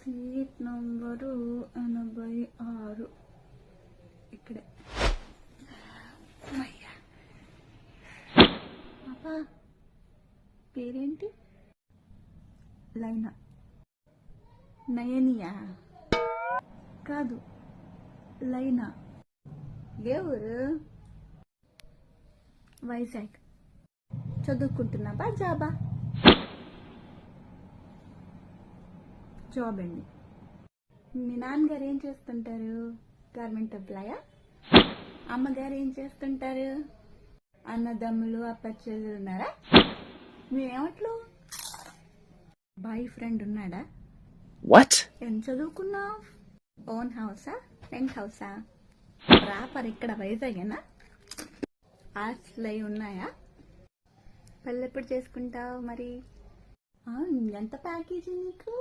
Seat number 86 ఇక్కడే. పాపా పేరేంటి? లైనా. నయనియా కాదు, లైనా. ఏ ఊరు? వైజాగ్. చదువుకుంటున్నావా జాబా? జాబ్ అండి. మీ నాన్నగారు ఏం చేస్తుంటారు? గవర్నమెంట్ ఎంప్లాయా? అమ్మగారు ఏం చేస్తుంటారు? అన్నదమ్ములు అప్పచెల్లులు ఉన్నారా? మేమట్లు బాయ్ ఫ్రెండ్ ఉన్నాడా? What? ఏం చదువుకున్నావు? ఓన్ హౌసా, రెంట్ హౌసా? ప్రాపర్ ఇక్కడ వైజాగేనా? ఆస్తులు అయి ఉన్నాయా? పెళ్ళి ఎప్పుడు చేసుకుంటావు మరి? ఎంత ప్యాకేజీ నీకు?